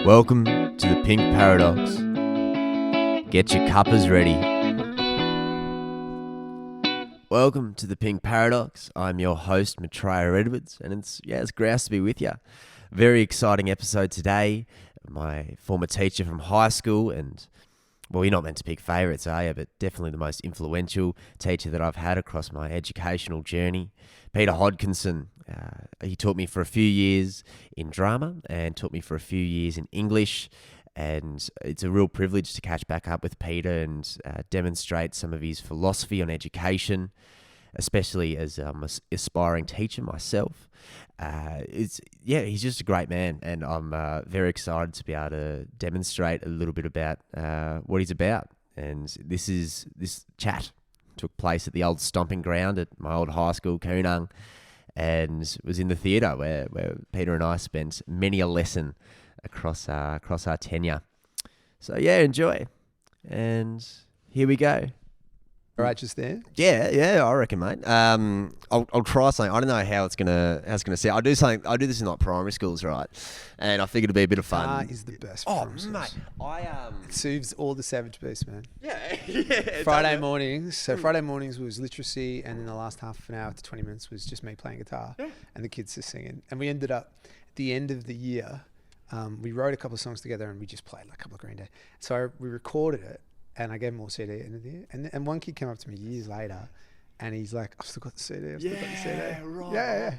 Welcome to the Pink Paradox. Get your cuppers ready. Welcome to the Pink Paradox. I'm your host, Maitreya Edwards, and it's grouse to be with you. Very exciting episode today. My former teacher from high school, and well, you're not meant to pick favourites, are you? But definitely the most influential teacher that I've had across my educational journey, Peter Hodkinson. He taught me for a few years in drama and taught me for a few years in English. And it's a real privilege to catch back up with Peter and demonstrate some of his philosophy on education, especially as an aspiring teacher myself. He's just a great man, and I'm very excited to be able to demonstrate a little bit about what he's about. And this chat took place at the old stomping ground at my old high school, Koonung, and was in the theatre where Peter and I spent many a lesson across our tenure. So yeah, enjoy. And here we go. All right, just there. Yeah, I reckon, mate. I'll try something. I don't know how it's gonna sound. I do this in like primary schools, right? And I figured it'd be a bit of fun. Guitar is the best. Oh, mate, it soothes all the savage beasts, man. Yeah. Friday mornings. So Friday mornings was literacy, and then the last half an hour to 20 minutes was just me playing guitar, and the kids just singing. And we ended up at the end of the year. We wrote a couple of songs together, and we just played like a couple of Green Day. So we recorded it. And I gave him all CD at the end of the year. And one kid came up to me years later, and he's like, I've still got the CD. Yeah, right. Yeah.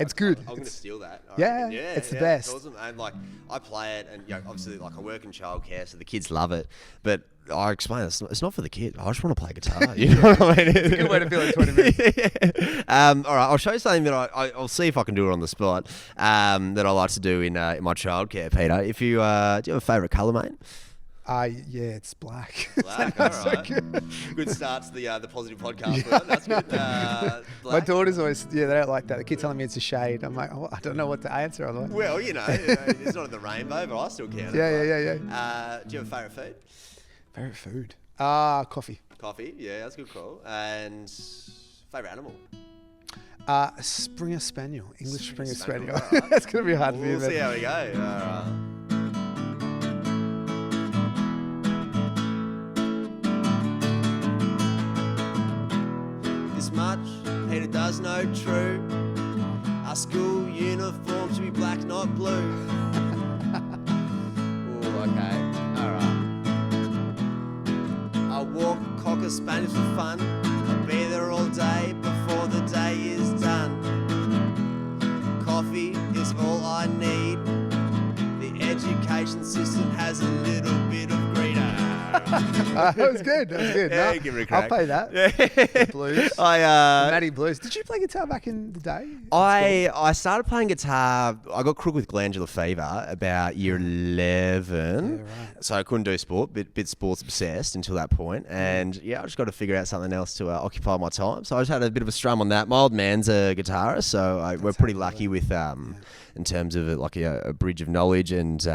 It's good. I'm going to steal that. It's the best. It's awesome. And like, I play it, and obviously, like, I work in childcare, so the kids love it. But I explain it's not for the kid. I just want to play guitar. You know what I mean? It's a good way to feel in 20 minutes. All right, I'll show you something that I'll see if I can do it on the spot. That I like to do in my childcare, Peter. If you do you have a favourite colour, mate? It's black. Black, all right. So good start to the positive podcast. Yeah. That's good. My daughters always, they don't like that. They keep telling me it's a shade. I'm like, I don't know what to answer. I'm like, well, it's not in the rainbow, but I still count. Yeah. Do you have a favourite food? Favorite food? Coffee. Coffee, yeah, that's a good call. And favourite animal? Springer Spaniel. English Springer Spaniel. Right. That's going to be hard for me. We'll see how we go. All right. Much Peter does know true. Our school uniform should be black, not blue. Ooh, okay, alright. I walk Cocker Spaniels for fun. I'll be there all day before the day is done. Coffee is all I need. The education system has a little bit of greed. That was good. Yeah, give it a crack. I'll play that. Yeah. Blues. Matty Blues. Did you play guitar back in the day? I started playing guitar. I got crook with glandular fever about year 11. Yeah, right. So I couldn't do sport, bit sports obsessed until that point. And I just got to figure out something else to occupy my time. So I just had a bit of a strum on that. My old man's a guitarist, so we're pretty lucky with in terms of like a bridge of knowledge and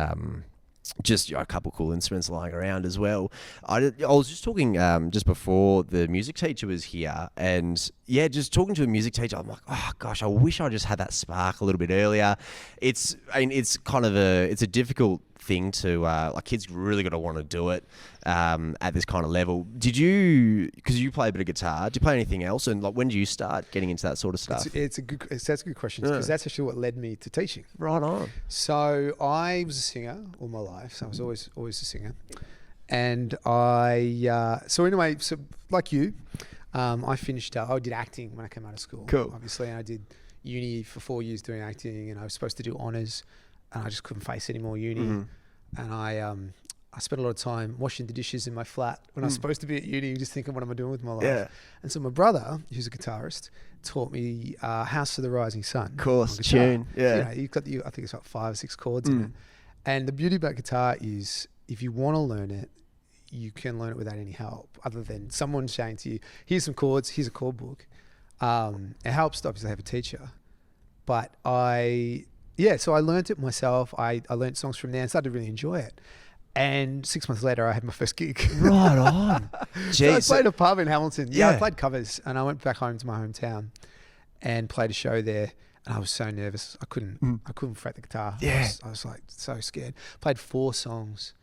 just a couple cool instruments lying around as well. I was just talking just before the music teacher was here, and just talking to a music teacher, I'm like, oh gosh, I wish I just had that spark a little bit earlier. It's kind of a difficult thing to like, kids really got to want to do it at this kind of level. Did you, because you play a bit of guitar, do you play anything else? And like, when did you start getting into that sort of stuff? That's a good question, because that's actually what led me to teaching. Right on. So I was a singer all my life. So I was always a singer. And I like you, I finished, I did acting when I came out of school. Cool. Obviously, and I did uni for 4 years doing acting, and I was supposed to do honours, and I just couldn't face any more uni. Mm-hmm. And I spent a lot of time washing the dishes in my flat when I was supposed to be at uni, just thinking, what am I doing with my life? Yeah. And so my brother, who's a guitarist, taught me House for the Rising Sun. Of course, tune. Yeah. You've got I think it's like 5 or 6 chords in it. And the beauty about guitar is, if you want to learn it, you can learn it without any help, other than someone saying to you, here's some chords, here's a chord book. It helps to obviously have a teacher. But so I learned it myself. I learned songs from there and started to really enjoy it. And 6 months later, I had my first gig. Right on. So I played a pub in Hamilton. I played covers, and I went back home to my hometown and played a show there. and I was so nervous. I couldn't fret the guitar. Yeah. I was like so scared. Played 4 songs,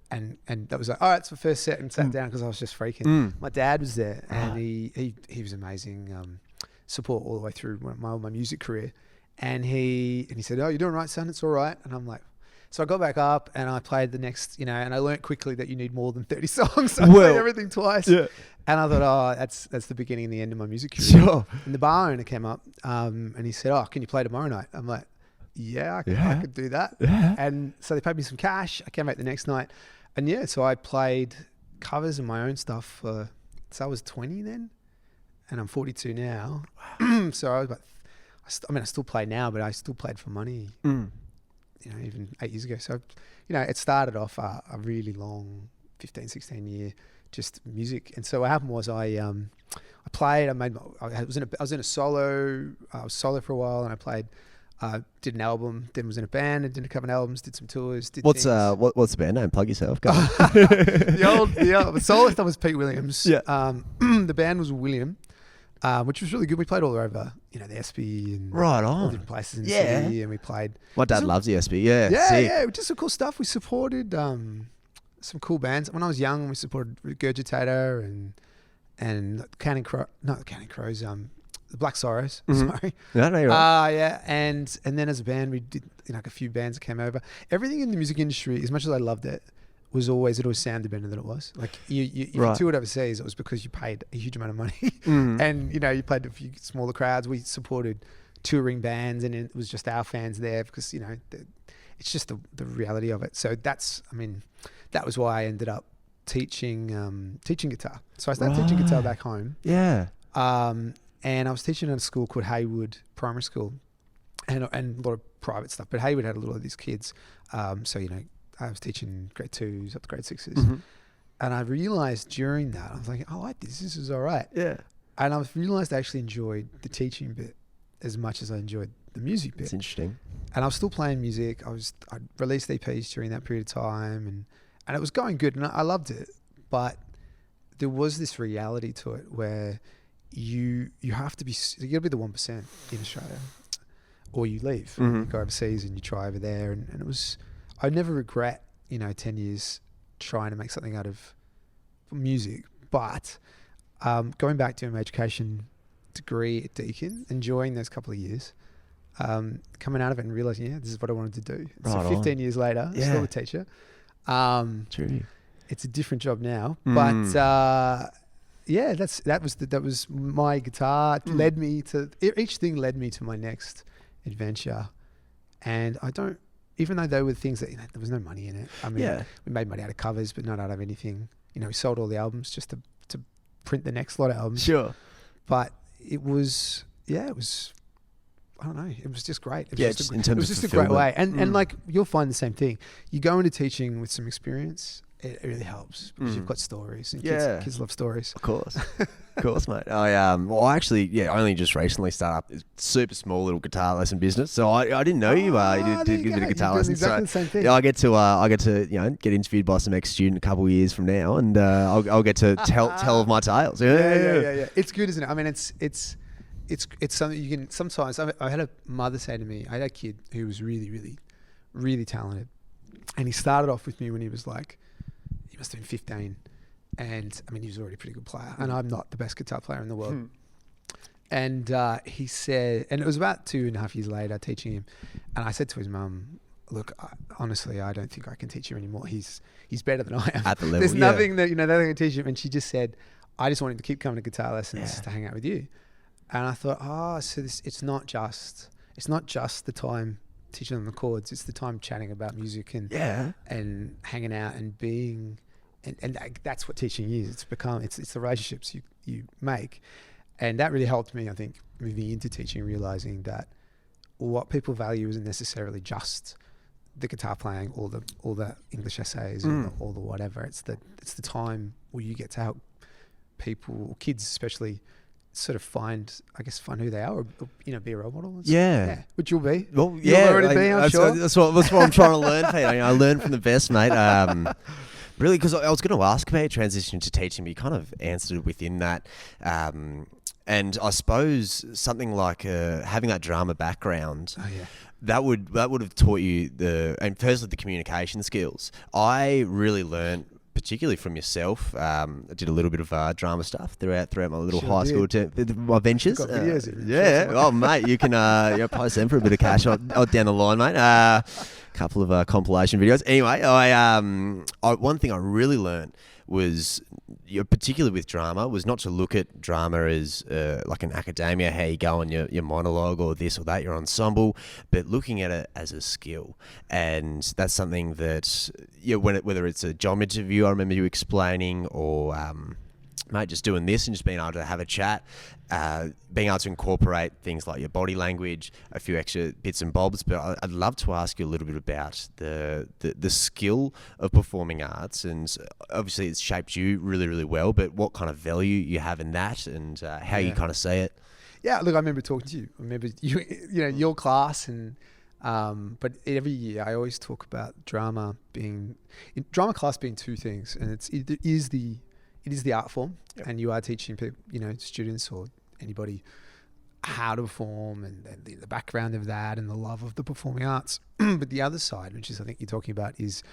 and that was like, all right, it's the first set, and sat down because I was just freaking. My dad was there, and he was amazing. Support all the way through my music career, and he said, "Oh, you're doing right, son. It's all right." And I'm like. So I got back up and I played the next, and I learned quickly that you need more than 30 songs. So I played everything twice. Yeah. And I thought, oh, that's the beginning and the end of my music career. Sure. And the bar owner came up and he said, oh, can you play tomorrow night? I'm like, I could do that. Yeah. And so they paid me some cash. I came back the next night. And so I played covers and my own stuff. So I was 20 then and I'm 42 now. Wow. So I was I still play now, but I still played for money. Even 8 years ago. So, it started off a really long 15, 16 year just music. And so what happened was I played, I was in a solo, I was solo for a while and I played, did an album, then was in a band and did a couple of albums, did some tours, what's the band name? Plug yourself. Go on. the solo stuff was Pete Williams. Yeah. The band was William. Which was really good. We played all over, the SB and all different places in the city, and we played. My dad loves the SB. Yeah, we did some cool stuff. We supported some cool bands. When I was young, we supported Regurgitator and Counting Crows, the Black Sorrows. Sorry. No, you're right. Yeah, and then as a band, we did a few bands that came over. Everything in the music industry, as much as I loved it. It always sounded better than it was. Like if you toured overseas, it was because you paid a huge amount of money, and you played a few smaller crowds. We supported touring bands, and it was just our fans there because it's just the reality of it. So that was why I ended up teaching guitar. So I started teaching guitar back home. Yeah. And I was teaching at a school called Haywood Primary School, and a lot of private stuff. But Haywood had a lot of these kids, I was teaching grade 2s up to grade 6s. And I realized during that, I was like, I like this. This is all right. Yeah. And I realized I actually enjoyed the teaching bit as much as I enjoyed the music bit. It's interesting. And I was still playing music. I released EPs during that period of time and it was going good and I loved it. But there was this reality to it where you have to be, you got to be the 1% in Australia or you leave. You go overseas and you try over there. And it was... I never regret, 10 years trying to make something out of music, but going back to my education degree at Deakin, enjoying those couple of years, coming out of it and realizing, this is what I wanted to do. So 15 years later, still a teacher. True. It's a different job now, but that was my guitar. Each thing led me to my next adventure, and even though they were things that there was no money in it. We made money out of covers, but not out of anything. We sold all the albums just to print the next lot of albums. Sure. But it was, I don't know. It was just great. It was just a great way. And like you'll find the same thing. You go into teaching with some experience. It really helps because you've got stories and kids love stories. Of course, mate. I only just recently started up a super small little guitar lesson business. So I didn't know you did a bit of guitar lessons. Exactly the same thing. Yeah, I get to get interviewed by some ex-student a couple of years from now, and I'll get to tell of my tales. Yeah. It's good, isn't it? I mean, it's something you can sometimes. I had a mother say to me, I had a kid who was really, really, really talented, and he started off with me when he was like. He must have been 15 and he was already a pretty good player and I'm not the best guitar player in the world. And he said, and it was about 2.5 years later teaching him, and I said to his mum, look, honestly, I don't think I can teach you anymore. He's better than I am. At the level, There's nothing that, nothing I can teach him. And she just said, I just want him to keep coming to guitar lessons to hang out with you. And I thought, so it's not just the time teaching them the chords, it's the time chatting about music and hanging out and being, and that's what teaching is. It's the relationships you make. And that really helped me, I think, moving into teaching, realizing that what people value isn't necessarily just the guitar playing or the English essays or the whatever. It's the time where you get to help people, kids especially, sort of find who they are, or be a role model. Which you'll be. Well, you'll already be, I'm sure. That's what I'm trying to learn, Peter. I learn from the best, mate. Really, because I was going to ask about your transition to teaching, but you kind of answered it within that. And I suppose something like having that drama background, that would have taught you and firstly the communication skills. I really learned, particularly from yourself. I did a little bit of drama stuff throughout my little high school my ventures. Got videos of it. Yeah, oh mate, you can post them for a bit of cash down the line, mate. Couple of compilation videos. Anyway, one thing I really learned was, particularly with drama, was not to look at drama as like an academia, how you go on your monologue or this or that, your ensemble, but looking at it as a skill. And that's something that, whether it's a job interview, I remember you explaining, or mate, just doing this and just being able to have a chat, being able to incorporate things like your body language, a few extra bits and bobs. But I'd love to ask you a little bit about the skill of performing arts, and obviously it's shaped you really, really well, but what kind of value you have in that, and how you kind of see it. Yeah, look, I remember talking to you. I remember your class, and but every year I always talk about drama class being two things, and it is the art form, and you are teaching people, students or anybody, how to perform, and the background of that, and the love of the performing arts. But the other side, which is I think you're talking about, is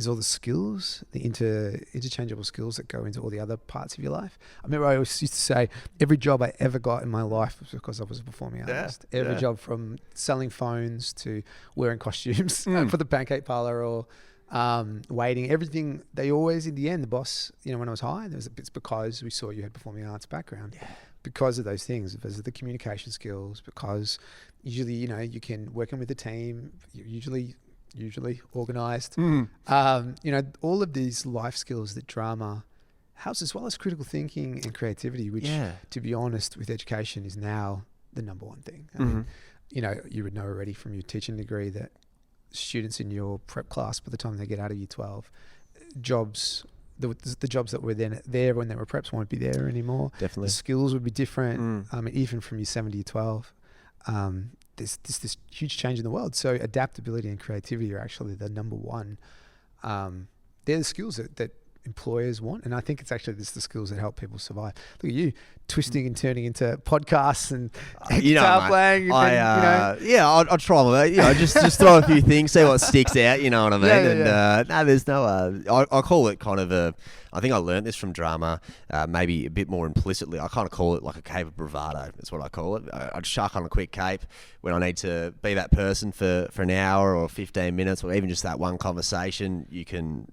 all the skills, the interchangeable skills that go into all the other parts of your life. I remember I always used to say every job I ever got in my life was because I was a performing artist. Every job, from selling phones to wearing costumes for the pancake parlor, or waiting, everything. They always, in the end, the boss, when I was hired, it's because we saw you had performing arts background, because of those things, because of the communication skills, because usually, you can working with a team, you're usually organized, all of these life skills that drama has, as well as critical thinking and creativity, which, to be honest, with education is now the number one thing. I mean, you would know already from your teaching degree that students in your prep class, by the time they get out of year 12, the jobs that were then there when they were preps won't be there anymore. Definitely. The skills would be different. Even from year 7 to year 12, there's this huge change in the world. So adaptability and creativity are actually the number one. They're the skills that employers want, and I think it's actually the skills that help people survive. Look at you, twisting and turning into podcasts and guitar playing. I'll try my best. Just throw a few things, see what sticks out. You know what I mean? There's no. I call it kind of I think I learned this from drama, maybe a bit more implicitly. I kind of call it like a cave of bravado. That's what I call it. I'd shuck on a quick cape when I need to be that person for an hour or 15 minutes, or even just that one conversation. You can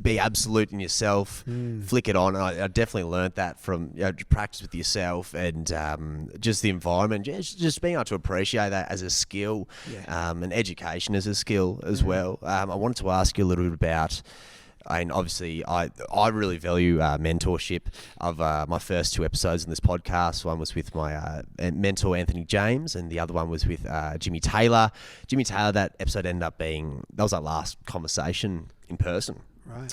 be absolute in yourself, flick it on. I definitely learned that from practice with yourself, and just the environment, just being able to appreciate that as a skill, and education as a skill as well. I wanted to ask you a little bit about, and obviously I really value mentorship. Of my first 2 episodes in this podcast, one was with my mentor Anthony James, and the other one was with Jimmy Taylor. That episode ended up being, that was our last conversation in person.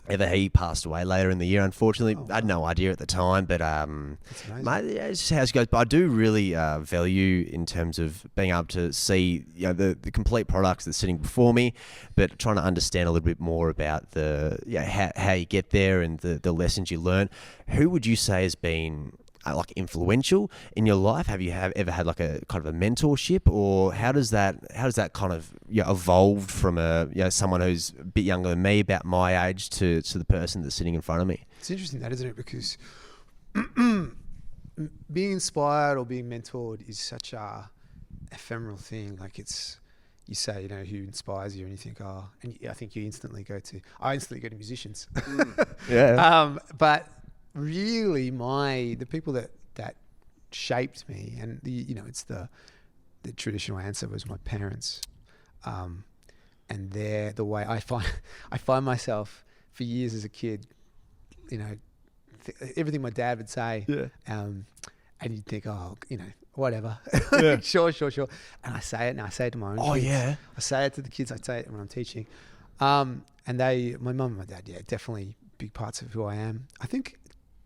Right. He passed away later in the year, unfortunately. I had no idea at the time, but mate, it's just how it goes. But I do really value, in terms of being able to see the complete products that's sitting before me, but trying to understand a little bit more about how you get there and the lessons you learn. Who would you say has been like influential in your life? Have you ever had like a kind of a mentorship, or how does that kind of evolved from someone who's a bit younger than me, about my age, to the person that's sitting in front of me? It's interesting, that, isn't it? Because being inspired or being mentored is such a ephemeral thing. Like, it's, you say, who inspires you, and you think, and I think I instantly go to musicians. But really, the people that shaped me, and it's the traditional answer was my parents, and they're the way I find myself for years as a kid, everything my dad would say, and you'd think, whatever, sure, and I say it, and I say it to my own kids. I say it to the kids, I say it when I'm teaching, and my mum and my dad, definitely big parts of who I am. I think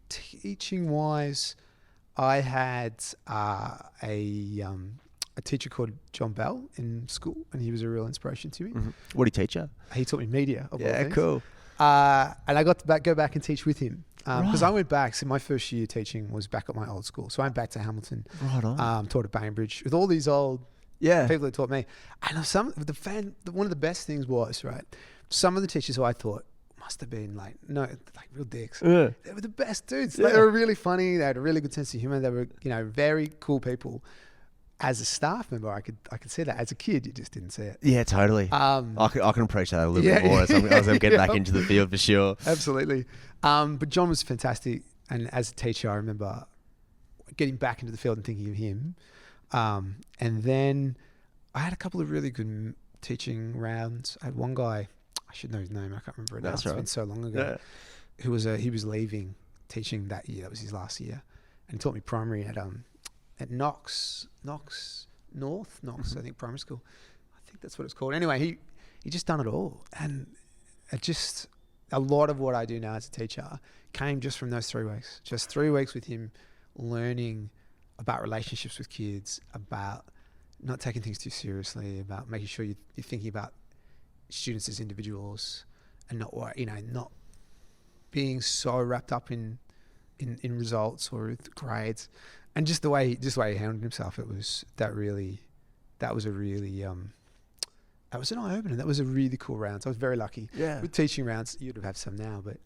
teaching wise, I had a teacher called John Bell in school, and he was a real inspiration to me. What did he teach you? He taught me media. Of all things. Cool. And I got to go back and teach with him. Because I Right. went back. So my first year teaching was back at my old school. So I went back to Hamilton. Right on. Taught at Bainbridge with all these old Yeah. people that taught me. And one of the best things was, right, some of the teachers who I thought must have been like real dicks. Yeah. They were the best dudes. Yeah. Like, they were really funny. They had a really good sense of humor. They were, very cool people. As a staff member, I could see that. As a kid, you just didn't see it. Yeah, totally. I can appreciate that a little bit more as I'm getting back into the field for sure. Absolutely. But John was fantastic. And as a teacher, I remember getting back into the field and thinking of him. And then I had a couple of really good teaching rounds. I had one guy, I should know his name, I can't remember it now. That's It's right. been so long ago. He was leaving teaching that year. That was his last year. And he taught me primary at Knox North, I think primary school. I think that's what it's called. Anyway, he just done it all. And a lot of what I do now as a teacher came just from those 3 weeks. Just 3 weeks with him learning about relationships with kids, about not taking things too seriously, about making sure you're thinking about students as individuals and not being so wrapped up in results or with grades. And just the way he handled himself, that was an eye opener. That was a really cool round. So I was very lucky. Yeah. With teaching rounds, you'd have some now, but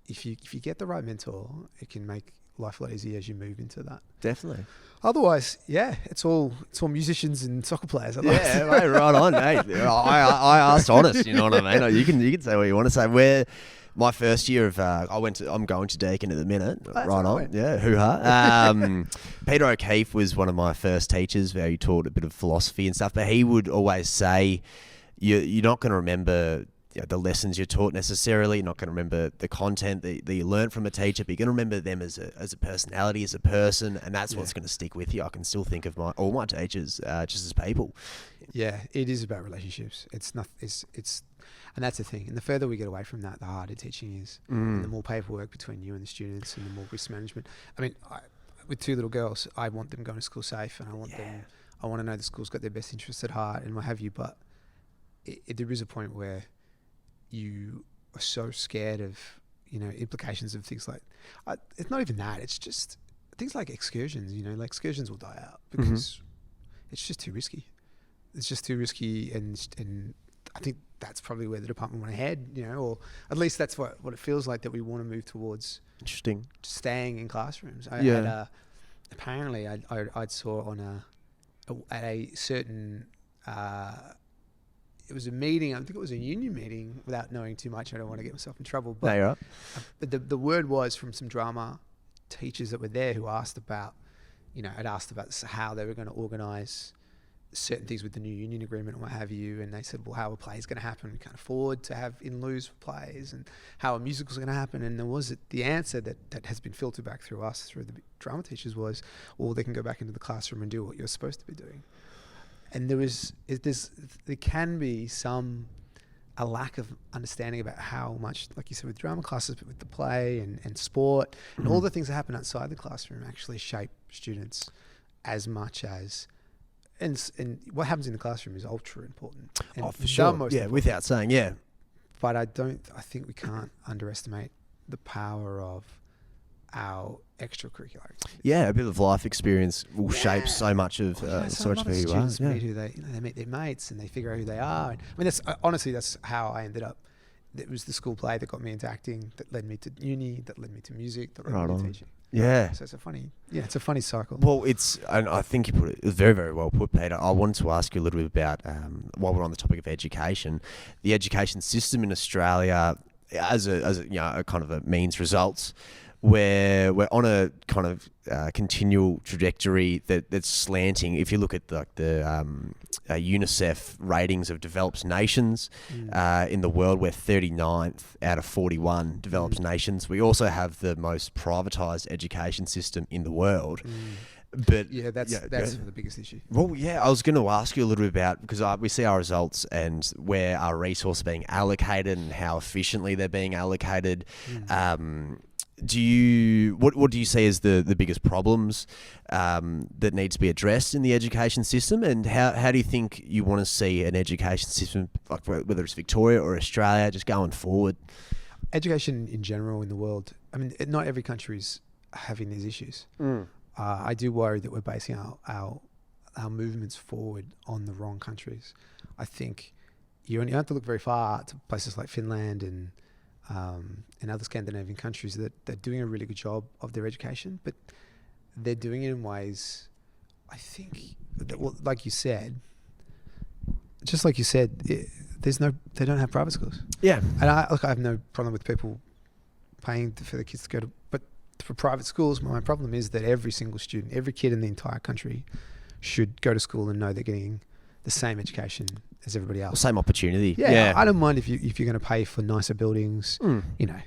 if you get the right mentor, it can make life a lot easier as you move into that. Definitely. Otherwise, yeah, it's all musicians and soccer players. Yeah, mate, right on, mate. I asked honest, you know what I mean? You can say what you want to say. My first year of, I'm going to Deakin at the minute. That's right on. right. Yeah, hoo-ha. Peter O'Keefe was one of my first teachers where he taught a bit of philosophy and stuff, but he would always say, you're not going to remember the lessons you're taught necessarily. You're not going to remember the content that you learned from a teacher, but you're going to remember them as a personality, as a person, and that's what's going to stick with you. I can still think of all my teachers just as people. Yeah, it is about relationships. And that's the thing. And the further we get away from that, the harder teaching is. And the more paperwork between you and the students and the more risk management. I mean, with 2 little girls, I want them going to school safe, and I want to know the school's got their best interests at heart and what have you. But there is a point where you are so scared of, implications of things like, it's not even that. It's just things like excursions, like excursions will die out because it's just too risky. It's just too risky. And I think that's probably where the department want to head, or at least that's what it feels like, that we want to move towards. Interesting. Staying in classrooms. Apparently I saw at a certain, it was a meeting, I think it was a union meeting, without knowing too much, I don't want to get myself in trouble, but, No, you're right. but the word was from some drama teachers that were there who asked about how they were going to organise certain things with the new union agreement and what have you, and they said, well, how a play is going to happen, we can't afford to have in-lieu for plays, and how a musical is going to happen. And there was the answer that has been filtered back through us, through the drama teachers, was, well, they can go back into the classroom and do what you're supposed to be doing. And there can be a lack of understanding about how much, like you said, with drama classes, but with the play and sport and all the things that happen outside the classroom actually shape students as much as, and what happens in the classroom is ultra important. And For sure. most Yeah, important. without saying, yeah. But I think we can't underestimate the power of our extracurricular activities. Yeah, a bit of life experience will shape so much of So who a lot of you are. students meet they meet their mates and they figure out who they are. And, I mean, that's how I ended up. It was the school play that got me into acting, that led me to uni, that led me to music, that led me to teaching. Yeah. So it's a funny cycle. Well, and I think you put it was very, very well put, Peter. I wanted to ask you a little bit about, while we're on the topic of education, the education system in Australia as a kind of a means results, where we're on a kind of continual trajectory that's slanting. If you look at the UNICEF ratings of developed nations in the world, we're 39th out of 41 developed nations. We also have the most privatised education system in the world. But that's the biggest issue. Well, yeah, I was going to ask you a little bit about, because we see our results and where our resources are being allocated and how efficiently they're being allocated. What do you see as the biggest problems that need to be addressed in the education system, and how do you think you want to see an education system, like whether it's Victoria or Australia, just going forward? education in general in the world, I mean, not every country is having these issues. I do worry that we're basing our movements forward on the wrong countries. I think you only have to look very far to places like Finland and other Scandinavian countries that they're doing a really good job of their education, but they're doing it in ways, I think, that, well, like you said, they don't have private schools. Yeah. And I have no problem with people paying for their kids to go to, but for private schools, my problem is that every single student, every kid in the entire country should go to school and know they're getting the same education as everybody else. Same opportunity. Yeah. I don't mind if you're going to pay for nicer buildings, you know.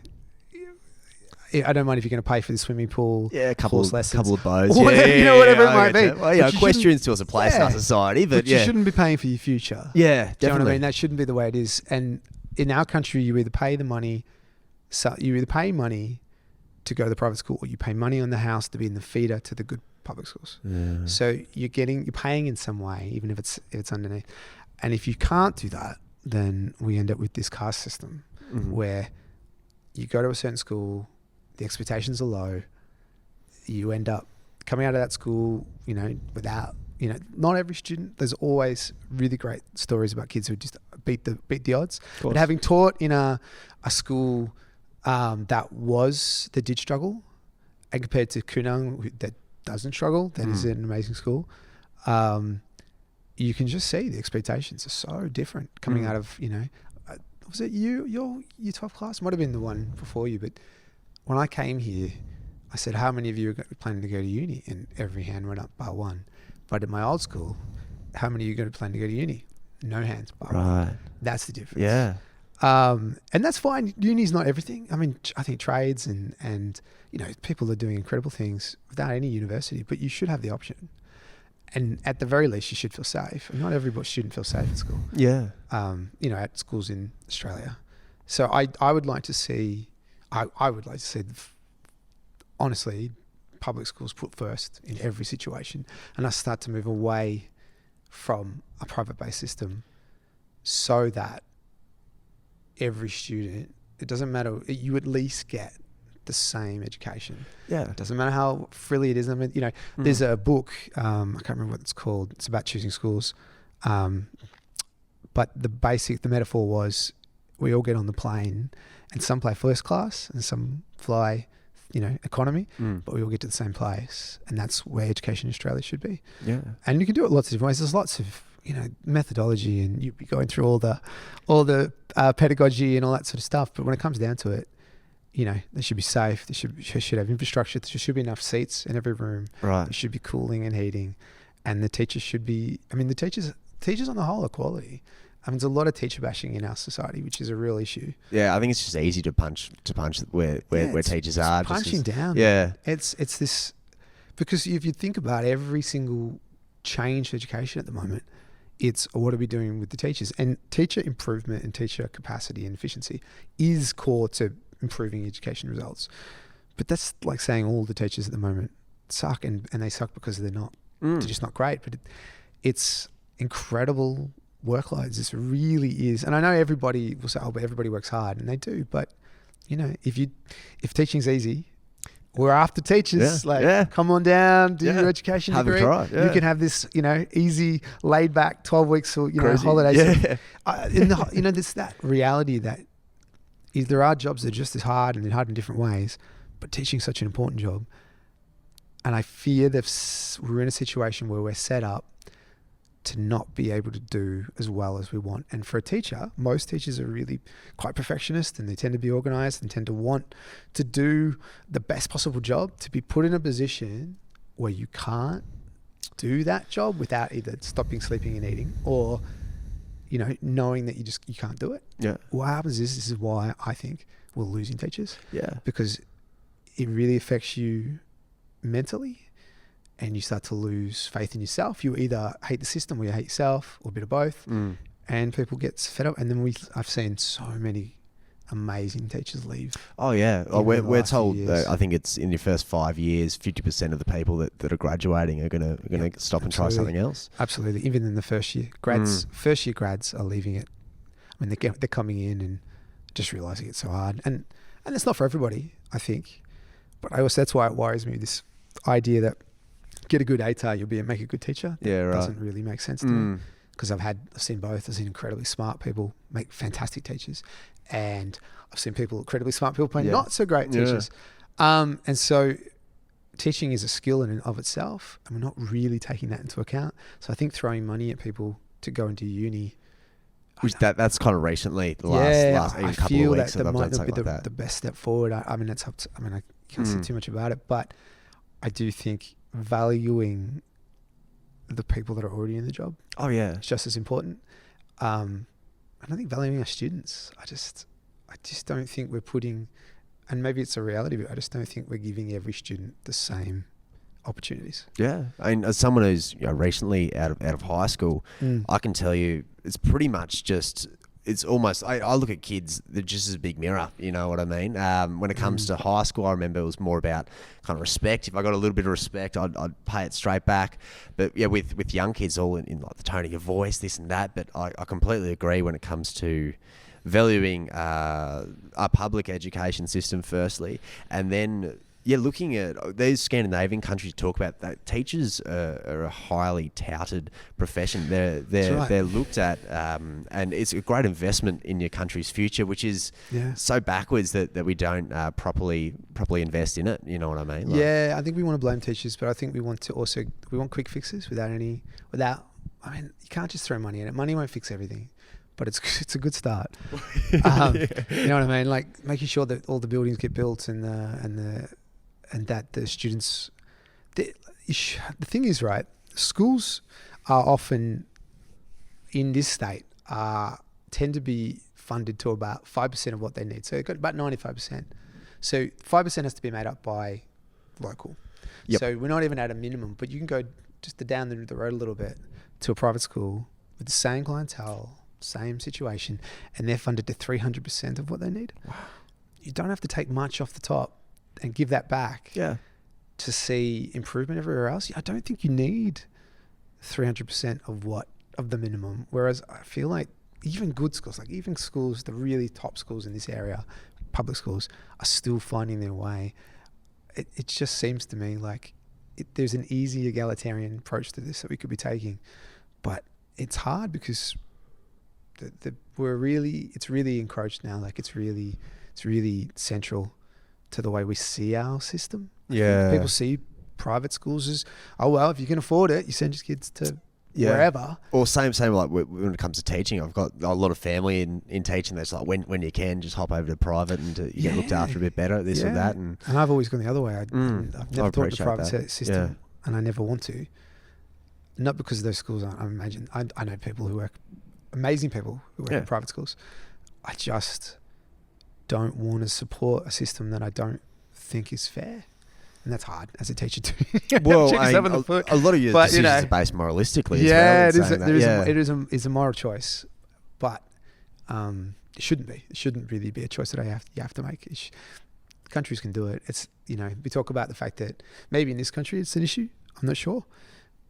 I don't mind if you're going to pay for the swimming pool, a couple of boats, whatever it might be. Well, equestrian's still a place in our society, but you shouldn't be paying for your future. Yeah, definitely. Do you know what I mean? That shouldn't be the way it is. And in our country, you either pay money to go to the private school, or you pay money on the house to be in the feeder to the good public schools. Yeah. So you're paying in some way, even if it's underneath. And if you can't do that, then we end up with this caste system where you go to a certain school, the expectations are low. You end up coming out of that school, without, not every student. There's always really great stories about kids who just beat the odds. But having taught in a school that did struggle, and compared to Kunang that doesn't struggle, that is an amazing school. You can just see the expectations are so different coming out of, was it your year 12 class? Might have been the one before you, but when I came here, I said, how many of you are planning to go to uni? And every hand went up bar one. But at my old school, how many of you are planning to go to uni? No hands bar one. That's the difference. Yeah. And that's fine. Uni's not everything. I mean, I think trades and people are doing incredible things without any university, but you should have the option. And at the very least, you should feel safe. And not every student feels safe at school. Yeah. At schools in Australia. So I would like to see, honestly, public schools put first in every situation, and us start to move away from a private-based system so that every student, it doesn't matter, you at least get the same education. Yeah. It doesn't matter how frilly it is. I mean, there's a book, I can't remember what it's called. It's about choosing schools. But the metaphor was we all get on the plane and some fly first class and some fly, economy, but we all get to the same place. And that's where education in Australia should be. Yeah. And you can do it lots of different ways. There's lots of, methodology, and you'd be going through all the pedagogy and all that sort of stuff. But when it comes down to it, they should be safe. They should have infrastructure. There should be enough seats in every room. Right. There should be cooling and heating. And the teachers should be, the teachers on the whole are quality. There's a lot of teacher bashing in our society, which is a real issue. Yeah, I think it's just easy to punch where teachers are. Punching down. Yeah. It's this, because if you think about every single change to education at the moment, it's what are we doing with the teachers? And teacher improvement and teacher capacity and efficiency is core to improving education results. But that's like saying all the teachers at the moment suck, and they suck because they're just not great. But it's incredible workloads. This really is. And I know everybody will say, but everybody works hard, and they do. But if teaching's easy, we're after teachers. Come on down, do your education degree. You can have this, easy, laid back 12 weeks or holidays. Yeah. There's that reality that there are jobs that are just as hard, and they're hard in different ways, but teaching's such an important job. And I fear that we're in a situation where we're set up to not be able to do as well as we want. And for a teacher, most teachers are really quite perfectionist, and they tend to be organized and tend to want to do the best possible job. To be put in a position where you can't do that job without either stopping, sleeping and eating, or knowing that you can't do it. Yeah. What happens is, this is why I think we're losing teachers. Yeah. Because it really affects you mentally, and you start to lose faith in yourself. You either hate the system or you hate yourself, or a bit of both. And people get fed up. And then I've seen so many amazing teachers leave. Oh yeah. We're told that I think it's in your first 5 years, 50% of the people that are graduating are gonna stop and try something else. Absolutely. Even in the first year, first year grads are leaving it. I mean, they're coming in, and just realizing it's so hard, and it's not for everybody, I think. But that's why it worries me, this idea that get a good ATAR, make a good teacher. Yeah, right. Doesn't really make sense to me, because I've seen both. I've seen incredibly smart people make fantastic teachers, and I've seen incredibly smart people play not so great teachers. And so teaching is a skill in and of itself, and we're not really taking that into account. So I think throwing money at people to go into uni, which that's kind of recently, the last even couple of weeks, that might not be like the best step forward. I mean, it's up to, I can't say too much about it, but I do think valuing the people that are already in the job, is just as important. I don't think valuing our students. I just don't think we're putting, and maybe it's a reality, but I just don't think we're giving every student the same opportunities. Yeah, I mean, as someone who's recently out of high school, I can tell you it's pretty much just. It's almost, I look at kids, they're just as a big mirror, you know what I mean? When it comes to high school, I remember it was more about kind of respect. If I got a little bit of respect, I'd pay it straight back. But yeah, with young kids, all in like the tone of your voice, this and that. But I completely agree when it comes to valuing our public education system firstly, and then looking at these Scandinavian countries talk about that teachers are a highly touted profession. They're looked at, and it's a great investment in your country's future, which is so backwards that we don't properly invest in it. You know what I mean? I think we want to blame teachers, but I think we want quick fixes without. I mean, you can't just throw money at it. Money won't fix everything, but it's a good start. You know what I mean? Like making sure that all the buildings get built and that the students, the thing is, right, schools are often in this state tend to be funded to about 5% of what they need. So they've got about 95%. So 5% has to be made up by local. Yep. So we're not even at a minimum, but you can go just down the road a little bit to a private school with the same clientele, same situation, and they're funded to 300% of what they need. Wow. You don't have to take much off the top and give that back to see improvement everywhere else. I don't think you need 300% of the minimum. Whereas I feel like even good schools, like even schools, the really top schools in this area, public schools, are still finding their way. It just seems to me like there's an easy egalitarian approach to this that we could be taking, but it's hard because it's really encroached now. Like it's really central to the way we see our system. People see private schools as, if you can afford it, you send your kids to wherever. Or same like when it comes to teaching, I've got a lot of family in teaching that's like when you can just hop over to private and you get looked after a bit better, this or that. And I've always gone the other way. I've never taught the private system and I never want to. Not because of those schools, I know people who work, amazing people who work in private schools. I just don't want to support a system that I don't think is fair. And that's hard as a teacher too. Well, a lot of your decisions are based moralistically as well. It is a moral choice, but it shouldn't be. It shouldn't really be a choice that you have to make. Countries can do it. It's we talk about the fact that maybe in this country it's an issue. I'm not sure,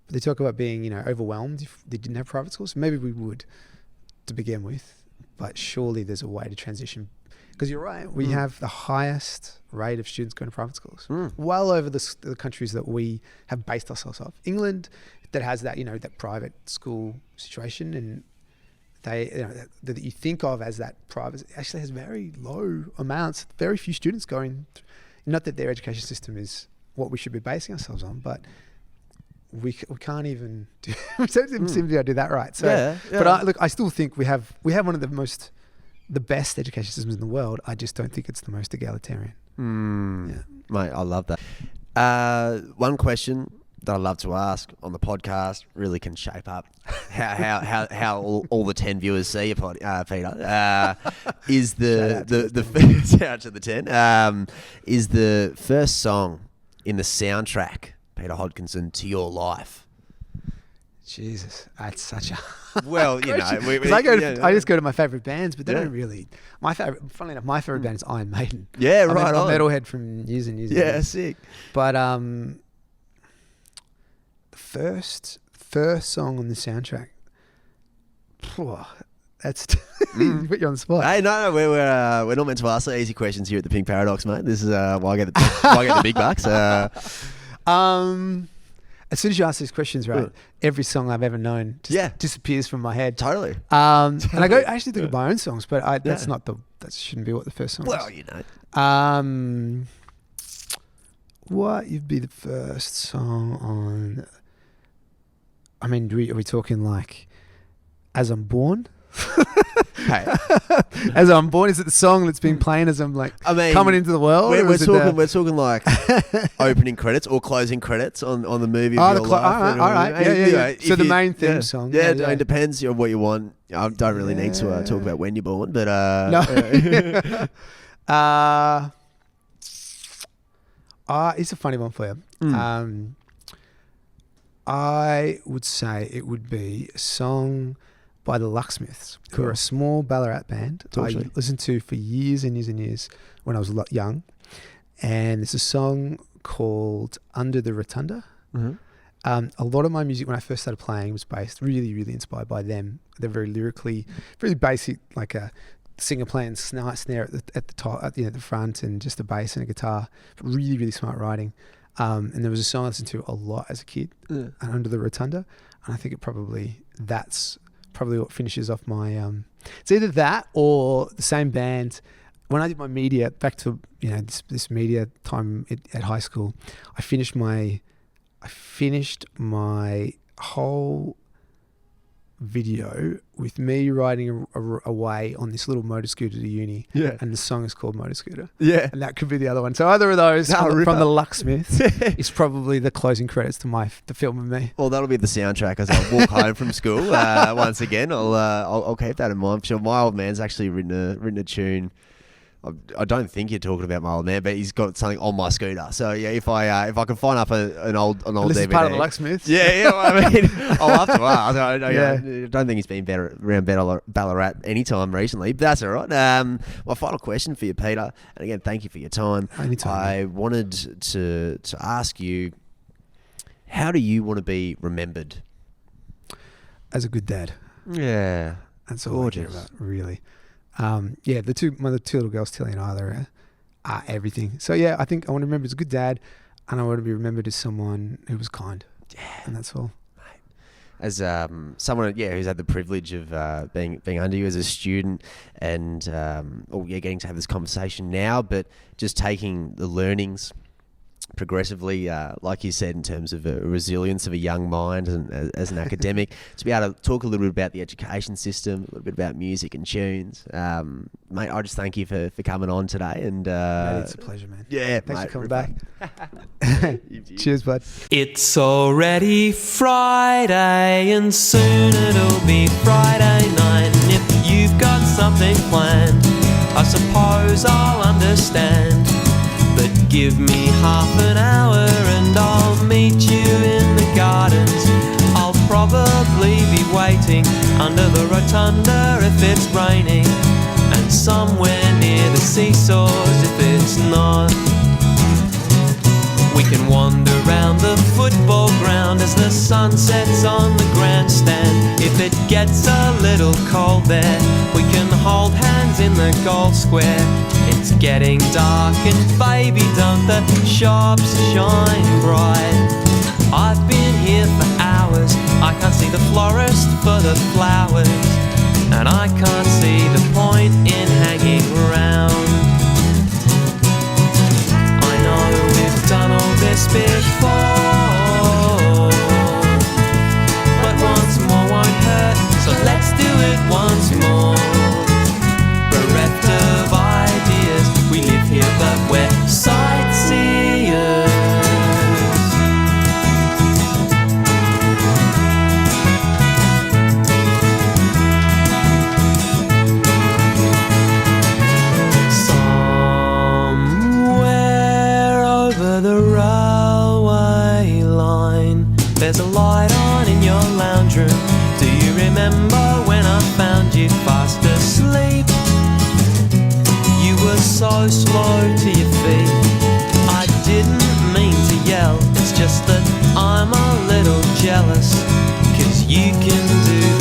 but they talk about being overwhelmed if they didn't have private schools. Maybe we would to begin with, but surely there's a way to transition. Because you're right, we have the highest rate of students going to private schools, well over the countries that we have based ourselves off. England, that has that that private school situation, and they that you think of as that private actually has very low amounts, very few students going. Not that their education system is what we should be basing ourselves on, but we can't even do. We don't seem to be able to do that right. So, but I still think we have one of the best education systems in the world. I just don't think it's the most egalitarian. Mate, I love that. One question that I love to ask on the podcast really can shape up how all the 10 viewers see you, Peter. Is the shout out to the 10. Is the first song in the soundtrack, Peter Hodkinson, to your life? Jesus, that's such a well, I just go to my favorite bands, but they don't really. Funnily enough, my favorite band is Iron Maiden. Yeah, I'm right. I'm a metalhead from years and years. Yeah, sick. But the first song on the soundtrack, That's put you on the spot. Hey, no, we're not meant to ask the easy questions here at the Pink Paradox, mate. This is why I get the big bucks. As soon as you ask these questions, right, every song I've ever known just disappears from my head. Totally. And I actually think of my own songs, but that shouldn't be what the first song is. Well, you know. What would be the first song on? I mean, are we talking like As I'm Born? Hey. As I'm Born, is it the song that's been playing as I'm coming into the world? We're talking like opening credits or closing credits on the movie. All right. Yeah. So the main theme song. Yeah, it depends on what you want. I don't really need to talk about when you're born, but no. It's a funny one for you. I would say it would be a song by the Lucksmiths, who are a small Ballarat band I listened to for years and years and years when I was young. And it's a song called Under the Rotunda. Mm-hmm. A lot of my music when I first started playing was based really, really inspired by them. They're very lyrically, very basic, like a singer playing snare at the top, at the front, and just a bass and a guitar. Really, really smart writing. And there was a song I listened to a lot as a kid, Under the Rotunda, and I think that's probably what finishes off my. It's either that or the same band. When I did my media, back to this media time at high school, I finished my whole video with me riding away on this little motor scooter to uni. Yeah. And the song is called Motor Scooter. Yeah. And that could be the other one. So either of those from the Lucksmiths is probably the closing credits to the film of me. Well, that'll be the soundtrack as I walk home from school. Once again, I'll keep that in mind. I'm sure my old man's actually written a tune. I don't think you're talking about my old man, but he's got something on my scooter. So yeah, if I can find up an old DVD, this is part of the Lucksmiths. Yeah. I mean, I'll have to ask. I don't think he's been around Ballarat anytime recently, but that's all right. My final question for you, Peter, and again, thank you for your time. Anytime. I wanted to ask you, how do you want to be remembered? As a good dad. Yeah, that's all I care about, really. The two little girls, Tilly and Isla, are everything. So yeah, I think I want to remember as a good dad, and I want to be remembered as someone who was kind. Yeah, and that's all. As someone, who's had the privilege of being under you as a student, and getting to have this conversation now, but just taking the learnings progressively, like you said, in terms of a resilience of a young mind and as an academic, to be able to talk a little bit about the education system, a little bit about music and tunes. Mate, I just thank you for coming on today. And mate, it's a pleasure, man. Yeah, thanks for coming back. Cheers, bud. It's already Friday and soon it'll be Friday night, and if you've got something planned, I suppose I'll understand. But give me half an hour and I'll meet you in the gardens. I'll probably be waiting under the rotunda if it's raining, and somewhere near the seesaws if it's not. We can wander round the football ground as the sun sets on the grandstand. If it gets a little cold there, we can hold hands in the goal square. It's getting dark and baby, don't the shops shine bright. I've been here for hours, I can't see the florist for the flowers, and I can't see the point in hanging around. I know we've done all this before, but once more won't hurt, so let's do it once more. Bereft of ideas, we live here but we're sightseers. Somewhere over the railway line, there's a light on in your lounge room. Do you remember when I found you fast asleep? You were so slow to your feet. I didn't mean to yell, it's just that I'm a little jealous, 'cause you can do